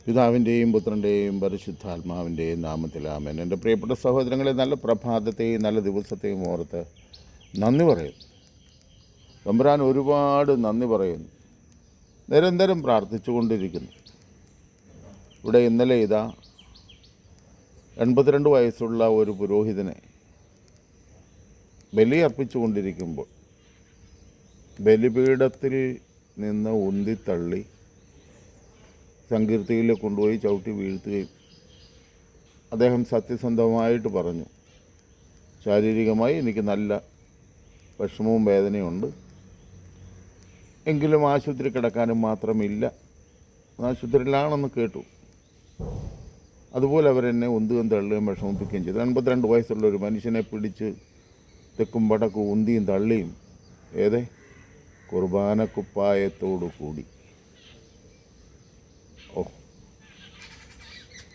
പിതാവിൻ്റെയും പുത്രൻ്റെയും പരിശുദ്ധാത്മാവിൻ്റെയും നാമത്തിൽ ആമേൻ. എൻ്റെ പ്രിയപ്പെട്ട സഹോദരങ്ങളെ, നല്ല പ്രഭാതത്തെയും നല്ല ദിവസത്തെയും ഓർത്ത് നന്ദി പറയുന്നു. തമ്പുരാൻ ഒരുപാട് നന്ദി പറയുന്നു. നിരന്തരം പ്രാർത്ഥിച്ചു കൊണ്ടിരിക്കുന്നു. ഇവിടെ ഇന്നലെ 82 വയസ്സുള്ള ഒരു പുരോഹിതനെ ബലിയർപ്പിച്ചു കൊണ്ടിരിക്കുമ്പോൾ ബലിപീഠത്തിൽ നിന്ന് ഉന്തിത്തള്ളി സങ്കീർത്തിയിൽ കൊണ്ടുപോയി ചവിട്ടി വീഴ്ത്തുകയും അദ്ദേഹം സത്യസന്ധമായിട്ട് പറഞ്ഞു, ശാരീരികമായി എനിക്ക് നല്ല വിഷമവും വേദനയുണ്ട്, എങ്കിലും ആശുപത്രി കിടക്കാനും മാത്രമില്ല, ആശുപത്രിയിലാണെന്ന് കേട്ടു. അതുപോലെ അവരെന്നെ ഉന്തുകയും തള്ളുകയും വിഷമിപ്പിക്കുകയും ചെയ്തു. 82 വയസ്സുള്ള ഒരു മനുഷ്യനെ പിടിച്ച് തെക്കും വടക്കും ഉന്തിയും തള്ളിയും കുർബാന കുപ്പായത്തോടു കൂടി.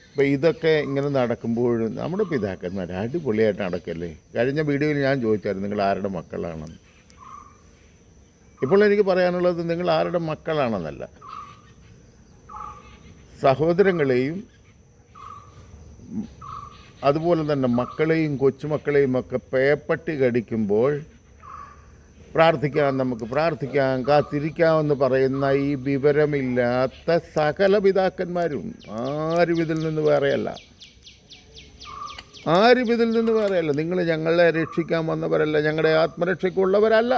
അപ്പോൾ ഇതൊക്കെ ഇങ്ങനെ നടക്കുമ്പോഴും നമ്മുടെ പിതാക്കന്മാർ അടിപൊളിയായിട്ട് നടക്കല്ലേ. കഴിഞ്ഞ വീഡിയോയിൽ ഞാൻ ചോദിച്ചായിരുന്നു നിങ്ങൾ ആരുടെ മക്കളാണെന്ന്. ഇപ്പോൾ എനിക്ക് പറയാനുള്ളത് നിങ്ങൾ ആരുടെ മക്കളാണെന്നല്ല, സഹോദരങ്ങളെയും അതുപോലെ തന്നെ മക്കളെയും കൊച്ചുമക്കളെയും ഒക്കെ പേപ്പട്ടി കടിക്കുമ്പോൾ നമുക്ക് പ്രാർത്ഥിക്കാം, കാത്തിരിക്കാമെന്ന് പറയുന്ന ഈ വിവരമില്ലാത്ത സകല പിതാക്കന്മാരും ആരും ഇതിൽ നിന്ന് വേറെയല്ല. നിങ്ങൾ ഞങ്ങളെ രക്ഷിക്കാൻ വന്നവരല്ല, ഞങ്ങളുടെ ആത്മരക്ഷയ്ക്കുള്ളവരല്ല.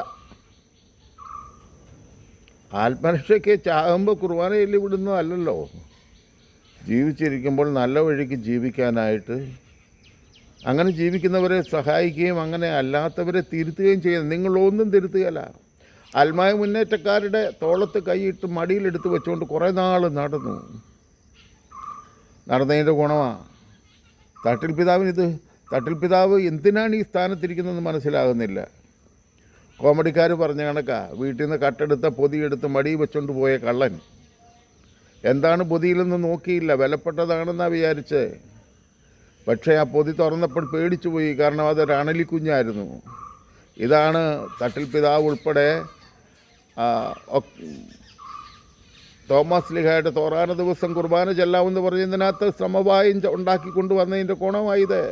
ആത്മരക്ഷയ്ക്ക് ചാകുമ്പോൾ കുർബാനയിൽ വിടുന്നതല്ലല്ലോ. ജീവിച്ചിരിക്കുമ്പോൾ നല്ല വഴിക്ക് ജീവിക്കാനായിട്ട് അങ്ങനെ ജീവിക്കുന്നവരെ സഹായിക്കുകയും അങ്ങനെ അല്ലാത്തവരെ തിരുത്തുകയും ചെയ്യുന്നത്. നിങ്ങളൊന്നും തിരുത്തുകയല്ല. ആത്മായ മുന്നേറ്റക്കാരുടെ തോളത്ത് കൈയിട്ട് മടിയിലെടുത്ത് വെച്ചുകൊണ്ട് കുറേ നാൾ നടന്നതിൻ്റെ ഗുണമാണ്. തട്ടിൽ പിതാവ് എന്തിനാണ് ഈ സ്ഥാനത്തിരിക്കുന്നതെന്ന് മനസ്സിലാകുന്നില്ല. കോമഡിക്കാർ പറഞ്ഞ കണക്കാ, വീട്ടിൽ നിന്ന് കട്ടെടുത്ത പൊതിയെടുത്ത് മടിയിൽ വെച്ചുകൊണ്ട് പോയ കള്ളൻ എന്താണ് പൊതിയിലെന്ന് നോക്കിയില്ല, വിലപ്പെട്ടതാണെന്നാണ് വിചാരിച്ച്. പക്ഷേ ആ പൊതി തുറന്നപ്പോൾ പേടിച്ചു പോയി, കാരണം അതൊരു അണലിക്കുഞ്ഞായിരുന്നു. ഇതാണ് തട്ടിൽ പിതാവ് ഉൾപ്പെടെ തോമസ് ലീഹായുടെ തോറാന ദിവസം കുർബാന ചെല്ലാമെന്ന് പറഞ്ഞതിനകത്ത് സമവായം ഉണ്ടാക്കിക്കൊണ്ടുവന്നതിൻ്റെ ഗുണമായത്.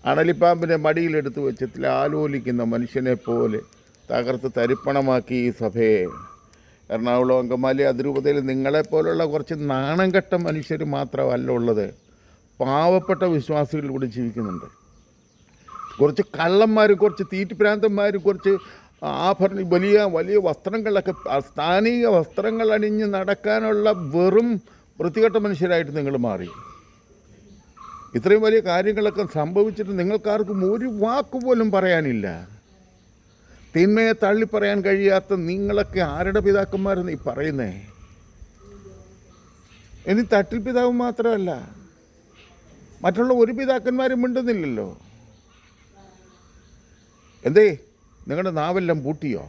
അണലിപ്പാമ്പിനെ മടിയിലെടുത്ത് വെച്ചത്തിൽ ആലോലിക്കുന്ന മനുഷ്യനെ പോലെ തകർത്ത് തരിപ്പണമാക്കി ഈ സഭയെ. എറണാകുളം അങ്കമാലി അതിരൂപതയിൽ നിങ്ങളെപ്പോലുള്ള കുറച്ച് നാണം കെട്ട മനുഷ്യർ മാത്രമല്ല ഉള്ളത്, പാവപ്പെട്ട വിശ്വാസികൾ കൂടി ജീവിക്കുന്നുണ്ട്. കുറച്ച് കള്ളന്മാർ, കുറച്ച് തീറ്റിപ്രാന്തന്മാർ, കുറച്ച് വലിയ വലിയ വസ്ത്രങ്ങളൊക്കെ, സ്ഥാനിക വസ്ത്രങ്ങൾ അണിഞ്ഞ് നടക്കാനുള്ള വെറും വൃത്തികെട്ട മനുഷ്യരായിട്ട് നിങ്ങൾ മാറി. ഇത്രയും വലിയ കാര്യങ്ങളൊക്കെ സംഭവിച്ചിട്ട് നിങ്ങൾക്കാർക്കും ഒരു വാക്കുപോലും പറയാനില്ല. തിന്മയെ തള്ളിപ്പറയാൻ കഴിയാത്ത നിങ്ങളൊക്കെ ആരുടെ പിതാക്കന്മാരെന്ന് ഈ പറയുന്നേ? ഇനി തട്ടിൽ പിതാവ് മാത്രമല്ല, മറ്റുള്ള ഒരു പിതാക്കന്മാരും മിണ്ടുന്നില്ലല്ലോ. നിങ്ങളുടെ നാവെല്ലാം പൂട്ടിയോ?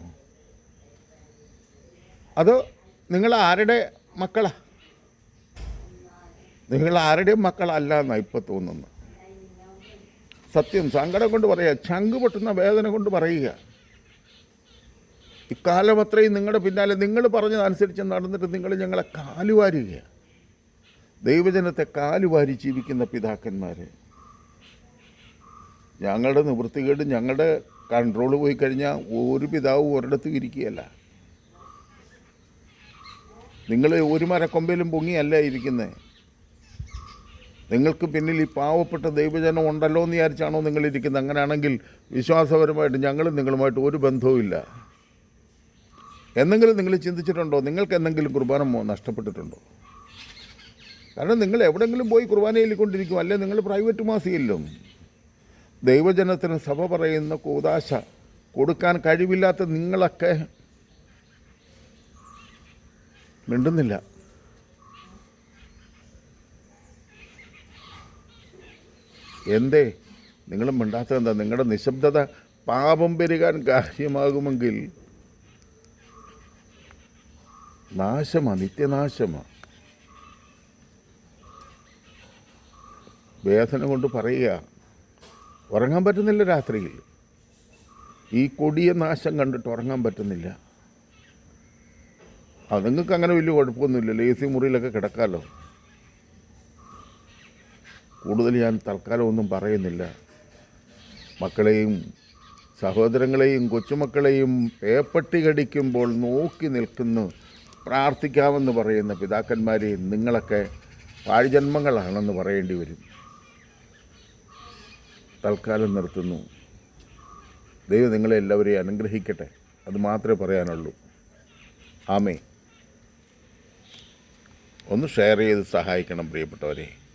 അതോ നിങ്ങൾ ആരുടെ മക്കളാ? നിങ്ങൾ ആരുടെയും മക്കളല്ല എന്നാണ് ഇപ്പം തോന്നുന്നത്. സത്യം, സങ്കടം കൊണ്ട് പറയുക, ചങ്ക് പൊട്ടുന്ന വേദന കൊണ്ട് പറയുക. ഇക്കാലം അത്രയും നിങ്ങളുടെ പിന്നാലെ നിങ്ങൾ പറഞ്ഞതനുസരിച്ച് നടന്നിട്ട് നിങ്ങൾ ഞങ്ങളെ കാലുവാരുക. ദൈവജനത്തെ കാലുവാരി ജീവിക്കുന്ന പിതാക്കന്മാർ. ഞങ്ങളുടെ നിവൃത്തികേട്, ഞങ്ങളുടെ കൺട്രോൾ പോയി കഴിഞ്ഞാൽ ഒരു പിതാവും ഒരിടത്തും ഇരിക്കുകയല്ല. നിങ്ങൾ ഒരു മരക്കൊമ്പയിലും പൊങ്ങിയല്ല ഇരിക്കുന്നത്. നിങ്ങൾക്ക് പിന്നിൽ ഈ പാവപ്പെട്ട ദൈവജനം ഉണ്ടല്ലോ എന്ന് വിചാരിച്ചാണോ നിങ്ങളിരിക്കുന്നത്? അങ്ങനെയാണെങ്കിൽ വിശ്വാസപരമായിട്ട് ഞങ്ങളും നിങ്ങളുമായിട്ട് ഒരു ബന്ധവുമില്ല. എന്തെങ്കിലും നിങ്ങൾ ചിന്തിച്ചിട്ടുണ്ടോ? നിങ്ങൾക്ക് എന്തെങ്കിലും കുർബാന നഷ്ടപ്പെട്ടിട്ടുണ്ടോ? കാരണം നിങ്ങൾ എവിടെയെങ്കിലും പോയി കുർബാന ചൊല്ലിക്കൊണ്ടിരിക്കും, അല്ലെ നിങ്ങൾ പ്രൈവറ്റ് മാസികയിലും. ദൈവജനത്തിന് സഭ പറയുന്ന കൂദാശ കൊടുക്കാൻ കഴിവില്ലാത്ത നിങ്ങളൊക്കെ മിണ്ടുന്നില്ല. നിങ്ങൾ മിണ്ടാത്തത് എന്താ? നിങ്ങളുടെ നിശബ്ദത പാപം പെരുകാൻ കാര്യമാകുമെങ്കിൽ നാശമാണ്, നിത്യനാശമാണ്. വേദന കൊണ്ട് പറയുക, ഉറങ്ങാൻ പറ്റുന്നില്ല രാത്രിയിൽ. ഈ കൊടിയ നാശം കണ്ടിട്ട് ഉറങ്ങാൻ പറ്റുന്നില്ല. നിങ്ങൾക്ക് അങ്ങനെ വലിയ കുഴപ്പമൊന്നുമില്ലല്ലോ, എ സി മുറിയിലൊക്കെ കിടക്കാമല്ലോ. കൂടുതൽ ഞാൻ തൽക്കാലം ഒന്നും പറയുന്നില്ല. മക്കളെയും സഹോദരങ്ങളെയും കൊച്ചുമക്കളെയും പേപ്പട്ടി കടിക്കുമ്പോൾ നോക്കി നിൽക്കുന്നു പ്രാർത്ഥിക്കാമെന്ന് പറയുന്ന പിതാക്കന്മാരെയും നിങ്ങളൊക്കെ പാഴ്ജന്മങ്ങളാണെന്ന് പറയേണ്ടി വരും. തൽക്കാലം നിർത്തുന്നു. ദൈവം നിങ്ങളെ എല്ലാവരെയും അനുഗ്രഹിക്കട്ടെ. അത് മാത്രമേ പറയാനുള്ളൂ. ആമേൻ. ഒന്ന് ഷെയർ ചെയ്ത് സഹായിക്കണം പ്രിയപ്പെട്ടവരെ.